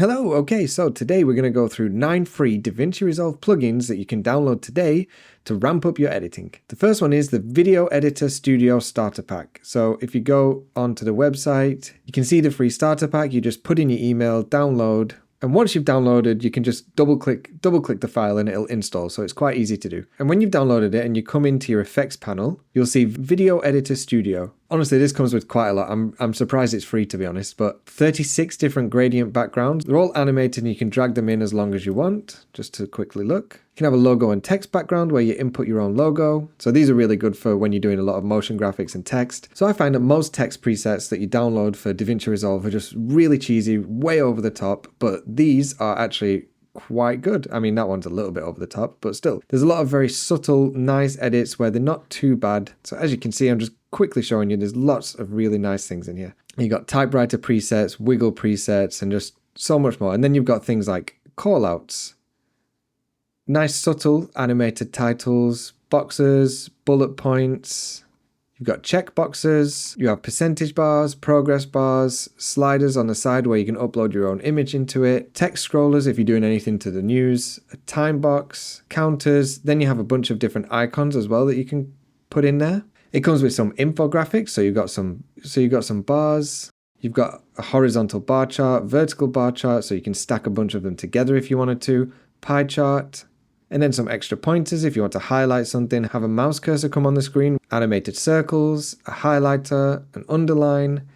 Hello, okay, so today we're going to go through 9 free Davinci Resolve plugins that you can download today to ramp up your editing. The first one is the Video Editor Studio Starter Pack. So if you go onto the website, you can see the free starter pack. You just put in your email, download, and once you've downloaded, you can just double click the file and it'll install. So it's quite easy to do. And when you've downloaded it and you come into your effects panel, you'll see Video Editor Studio. Honestly, this comes with quite a lot. I'm surprised it's free, to be honest, but 36 different gradient backgrounds. They're all animated and you can drag them in as long as you want, just to quickly look. You can have a logo and text background where you input your own logo. So these are really good for when you're doing a lot of motion graphics and text. So I find that most text presets that you download for Davinci Resolve are just really cheesy, way over the top, but these are actually quite good. I mean, that one's a little bit over the top, but still, there's a lot of very subtle, nice edits where they're not too bad. So as you can see, I'm just quickly showing you, there's lots of really nice things in here. You got typewriter presets, wiggle presets, and just so much more. And then you've got things like callouts, nice subtle animated titles, boxes, bullet points. You've got check boxes, you have percentage bars, progress bars, sliders on the side where you can upload your own image into it, text scrollers if you're doing anything to the news, a time box, counters. Then you have a bunch of different icons as well that you can put in there. It comes with some infographics, so you've got some bars. You've got a horizontal bar chart, vertical bar chart, so you can stack a bunch of them together if you wanted to, pie chart, and then some extra pointers if you want to highlight something, have a mouse cursor come on the screen, animated circles, a highlighter, an underline.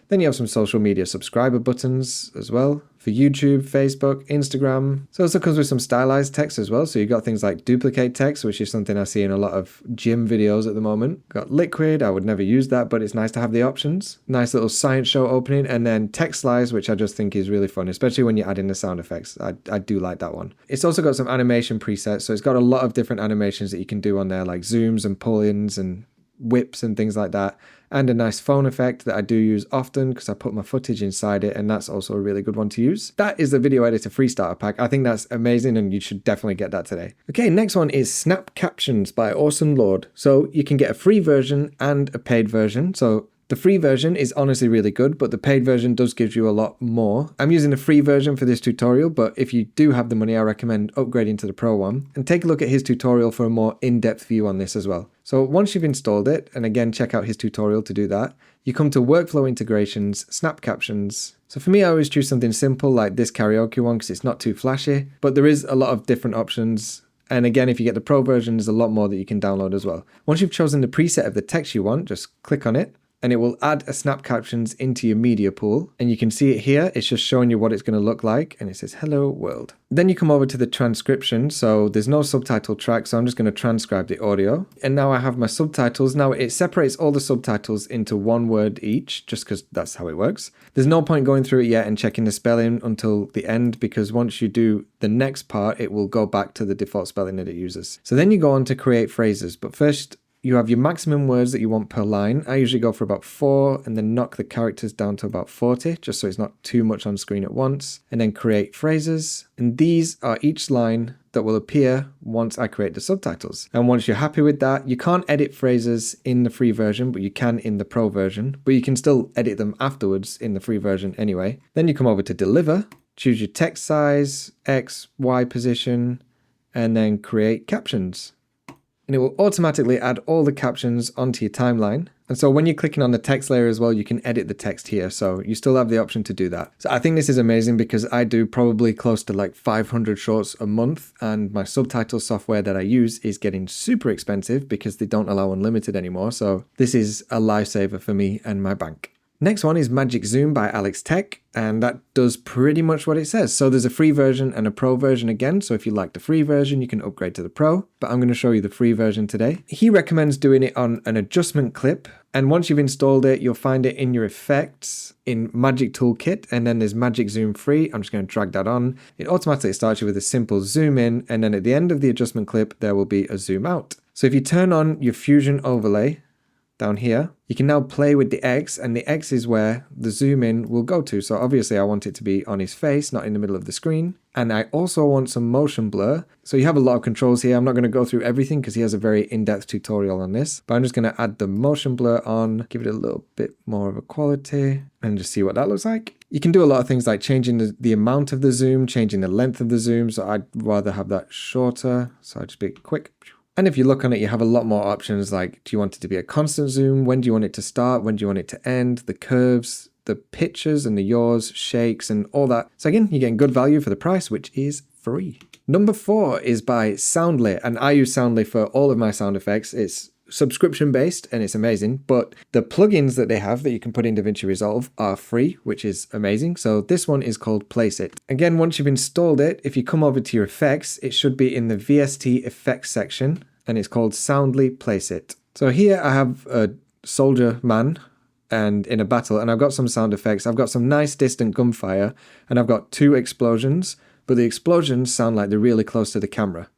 Then you have some social media subscriber buttons as well for YouTube, Facebook, Instagram. So it also comes with some stylized text as well. So you've got things like duplicate text, which is something I see in a lot of gym videos at the moment. Got liquid, I would never use that, but it's nice to have the options. Nice little science show opening, and then text slice, which I just think is really fun, especially when you add in the sound effects. I do like that one. It's also got some animation presets. So it's got a lot of different animations that you can do on there, like zooms and pull-ins and whips and things like that, and a nice phone effect that I do use often because I put my footage inside it, and that's also a really good one to use. That is the Video Editor Free Starter Pack. I think that's amazing and you should definitely get that today. Okay, next one is Snap Captions by Awesome Lord. So you can get a free version and a paid version. So the free version is honestly really good, but the paid version does give you a lot more. I'm using the free version for this tutorial, but if you do have the money, I recommend upgrading to the pro one. And take a look at his tutorial for a more in-depth view on this as well. So once you've installed it, and again, check out his tutorial to do that, you come to Workflow Integrations, Snap Captions. So for me, I always choose something simple like this karaoke one because it's not too flashy, but there is a lot of different options. And again, if you get the pro version, there's a lot more that you can download as well. Once you've chosen the preset of the text you want, just click on it, and it will add a Snap Captions into your media pool. And you can see it here. It's just showing you what it's going to look like. And it says, hello world. Then you come over to the transcription. So there's no subtitle track. So I'm just going to transcribe the audio. And now I have my subtitles. Now it separates all the subtitles into one word each, just because that's how it works. There's no point going through it yet and checking the spelling until the end, because once you do the next part, it will go back to the default spelling that it uses. So then you go on to create phrases. But first, you have your maximum words that you want per line. I usually go for about 4 and then knock the characters down to about 40, just so it's not too much on screen at once. And then create phrases. And these are each line that will appear once I create the subtitles. And once you're happy with that, you can't edit phrases in the free version, but you can in the pro version. But you can still edit them afterwards in the free version anyway. Then you come over to deliver, choose your text size, X, Y position, and then create captions. And it will automatically add all the captions onto your timeline. And so when you're clicking on the text layer as well, you can edit the text here. So you still have the option to do that. So I think this is amazing because I do probably close to like 500 shorts a month, and my subtitle software that I use is getting super expensive because they don't allow unlimited anymore. So this is a lifesaver for me and my bank. Next one is Magic Zoom by Alex Tech, and that does pretty much what it says. So there's a free version and a pro version again. So if you like the free version, you can upgrade to the pro, but I'm going to show you the free version today. He recommends doing it on an adjustment clip. And once you've installed it, you'll find it in your effects in Magic Toolkit, and then there's Magic Zoom Free. I'm just going to drag that on. It automatically starts you with a simple zoom in, and then at the end of the adjustment clip, there will be a zoom out. So if you turn on your Fusion overlay, down here, you can now play with the X, and the X is where the zoom in will go to. So obviously I want it to be on his face, not in the middle of the screen. And I also want some motion blur. So you have a lot of controls here. I'm not going to go through everything because he has a very in-depth tutorial on this, but I'm just going to add the motion blur on, give it a little bit more of a quality, and just see what that looks like. You can do a lot of things like changing the amount of the zoom, changing the length of the zoom. So I'd rather have that shorter. So I'll just be quick. And if you look on it, you have a lot more options like, do you want it to be a constant zoom? When do you want it to start? When do you want it to end? The curves, the pictures and the yaws, shakes and all that. So again, you're getting good value for the price, which is free. Number 4 is by Soundly, and I use Soundly for all of my sound effects. It's subscription based and it's amazing, but the plugins that they have that you can put in DaVinci Resolve are free, which is amazing. So this one is called Place It. Again, once you've installed it, if you come over to your effects, it should be in the VST effects section and it's called Soundly Place It. So here I have a soldier man and in a battle, and I've got some sound effects. I've got some nice distant gunfire and I've got 2 explosions, but the explosions sound like they're really close to the camera.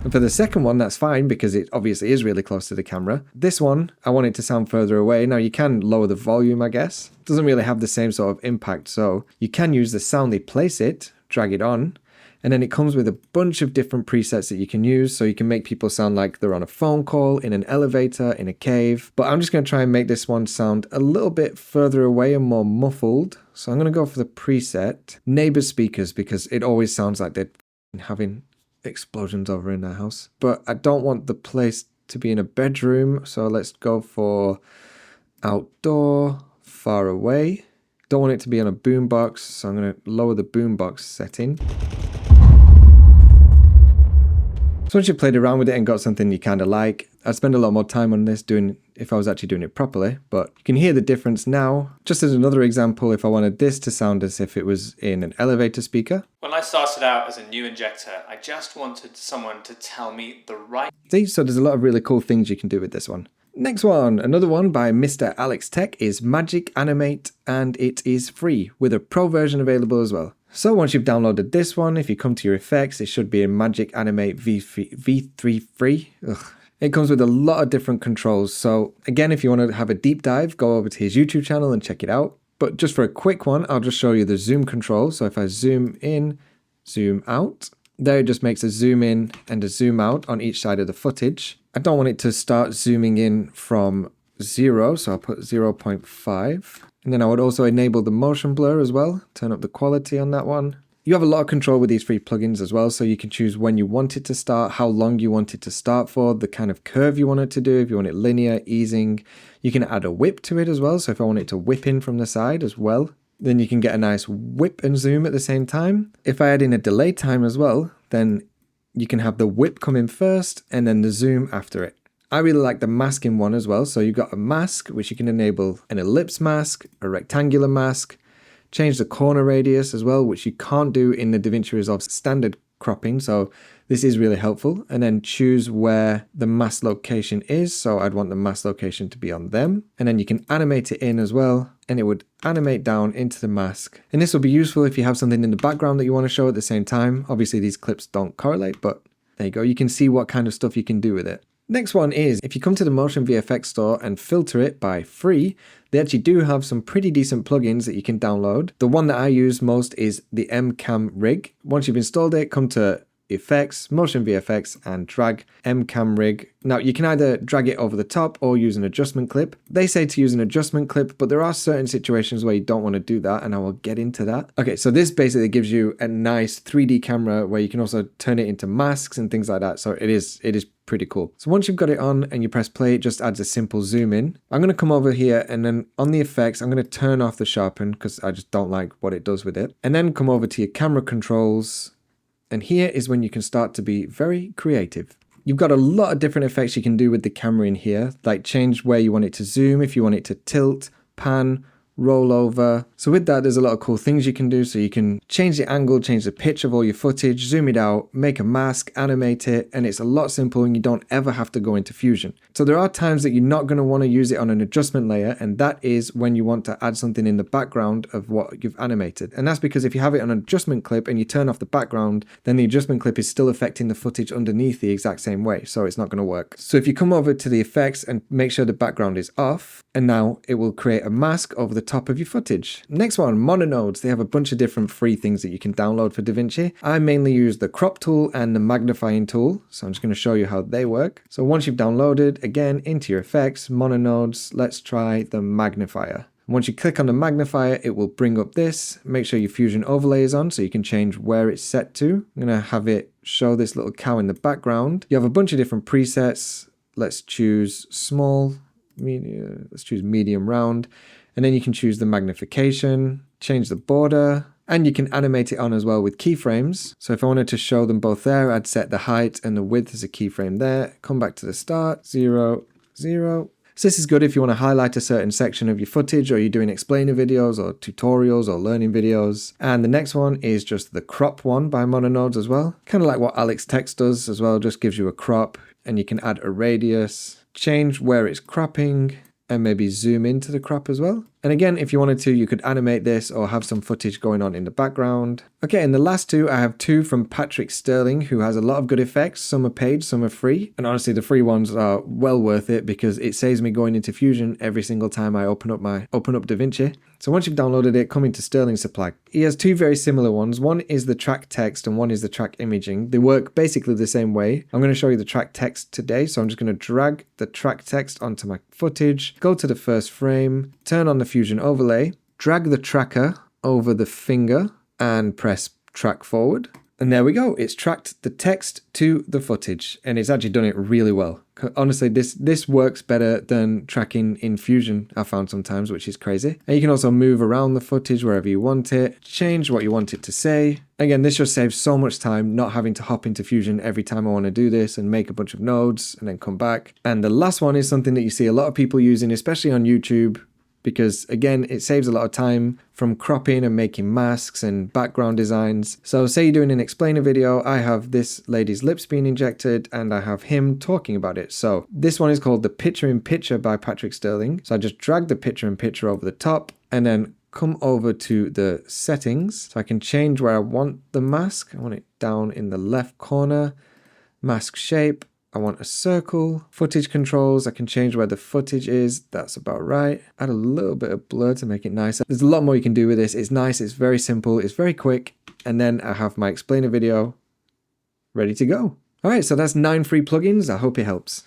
And for the second one, that's fine because it obviously is really close to the camera. This one, I want it to sound further away. Now you can lower the volume, I guess. It doesn't really have the same sort of impact. So you can use the Soundly Place It, drag it on, and then it comes with a bunch of different presets that you can use. So you can make people sound like they're on a phone call, in an elevator, in a cave. But I'm just going to try and make this one sound a little bit further away and more muffled. So I'm going to go for the preset neighbor speakers because it always sounds like they're having explosions over in their house. But I don't want the place to be in a bedroom, so let's go for outdoor, far away. Don't want it to be on a boombox, so I'm going to lower the boombox setting. So once you've played around with it and got something you kind of like, I'd spend a lot more time on this if I was actually doing it properly, but you can hear the difference now. Just as another example, if I wanted this to sound as if it was in an elevator speaker. When I started out as a new injector, I just wanted someone to tell me the right... See, so there's a lot of really cool things you can do with this one. Next one, another one by Mr. Alex Tech is Magic Animate, and it is free with a pro version available as well. So once you've downloaded this one, if you come to your effects, it should be in Magic Animate V3 free. It comes with a lot of different controls. So again, if you want to have a deep dive, go over to his YouTube channel and check it out. But just for a quick one, I'll just show you the zoom control. So if I zoom in, zoom out, there it just makes a zoom in and a zoom out on each side of the footage. I don't want it to start zooming in from 0, so I'll put 0.5. And then I would also enable the motion blur as well, turn up the quality on that one. You have a lot of control with these free plugins as well, so you can choose when you want it to start, how long you want it to start for, the kind of curve you want it to do, if you want it linear, easing. You can add a whip to it as well, so if I want it to whip in from the side as well, then you can get a nice whip and zoom at the same time. If I add in a delay time as well, then you can have the whip come in first and then the zoom after it. I really like the masking one as well. So you've got a mask, which you can enable an ellipse mask, a rectangular mask, change the corner radius as well, which you can't do in the DaVinci Resolve standard cropping. So this is really helpful. And then choose where the mask location is. So I'd want the mask location to be on them. And then you can animate it in as well. And it would animate down into the mask. And this will be useful if you have something in the background that you want to show at the same time. Obviously these clips don't correlate, but there you go. You can see what kind of stuff you can do with it. Next one is, if you come to the Motion VFX store and filter it by free, they actually do have some pretty decent plugins that you can download. The one that I use most is the MCam rig. Once you've installed it, come to Effects, Motion VFX, and drag MCam rig. Now you can either drag it over the top or use an adjustment clip. They say to use an adjustment clip, but there are certain situations where you don't want to do that, and I will get into that. Okay, so this basically gives you a nice 3D camera where you can also turn it into masks and things like that. So it is pretty cool. So once you've got it on and you press play, it just adds a simple zoom in. I'm going to come over here and then on the effects, I'm going to turn off the sharpen because I just don't like what it does with it. And then come over to your camera controls. And here is when you can start to be very creative. You've got a lot of different effects you can do with the camera in here, like change where you want it to zoom, if you want it to tilt, pan, roll over. So with that, there's a lot of cool things you can do. So you can change the angle, change the pitch of all your footage, zoom it out, make a mask, animate it, and it's a lot simple and you don't ever have to go into Fusion. So there are times that you're not going to want to use it on an adjustment layer, and that is when you want to add something in the background of what you've animated. And that's because if you have it on an adjustment clip and you turn off the background, then the adjustment clip is still affecting the footage underneath the exact same way. So it's not going to work. So if you come over to the effects and make sure the background is off, and now it will create a mask over the top of your footage. Next one, Mononodes. They have a bunch of different free things that you can download for Davinci. I mainly use the crop tool and the magnifying tool, so I'm just going to show you how they work. So once you've downloaded, again, into your effects, Mononodes, let's try the magnifier. Once you click on the magnifier, it will bring up this. Make sure your Fusion overlay is on so you can change where it's set to. I'm going to have it show this little cow in the background. You have a bunch of different presets. Let's choose small, medium, let's choose medium round. And then you can choose the magnification, change the border, and you can animate it on as well with keyframes. So if I wanted to show them both there, I'd set the height and the width as a keyframe there. Come back to the start, 0, 0. So this is good if you want to highlight a certain section of your footage, or you're doing explainer videos or tutorials or learning videos. And the next one is just the crop one by Mononodes as well. Kind of like what Alex Text does as well, just gives you a crop, and you can add a radius, change where it's cropping, and maybe zoom into the crop as well. And again, if you wanted to, you could animate this or have some footage going on in the background. Okay, and the last two, I have two from Patrick Sterling, who has a lot of good effects. Some are paid, some are free. And honestly, the free ones are well worth it because it saves me going into Fusion every single time I open up Davinci. So once you've downloaded it, come into Sterling Supply. He has two very similar ones. One is the track text and one is the track imaging. They work basically the same way. I'm going to show you the track text today. So I'm just going to drag the track text onto my footage, go to the first frame, turn on the Fusion overlay, drag the tracker over the finger and press track forward. And there we go. It's tracked the text to the footage and it's actually done it really well. Honestly, this works better than tracking in Fusion, I found sometimes, which is crazy. And you can also move around the footage wherever you want it, change what you want it to say. Again, this just saves so much time not having to hop into Fusion every time I want to do this and make a bunch of nodes and then come back. And the last one is something that you see a lot of people using, especially on YouTube, because again, it saves a lot of time from cropping and making masks and background designs. So say you're doing an explainer video, I have this lady's lips being injected and I have him talking about it. So this one is called the Picture in Picture by Patrick Sterling. So I just drag the picture in picture over the top and then come over to the settings. So I can change where I want the mask. I want it down in the left corner, mask shape. I want a circle. Footage controls, I can change where the footage is. That's about right. Add a little bit of blur to make it nicer. There's a lot more you can do with this. It's nice, it's very simple, it's very quick. And then I have my explainer video ready to go. All right, so that's 9 free plugins. I hope it helps.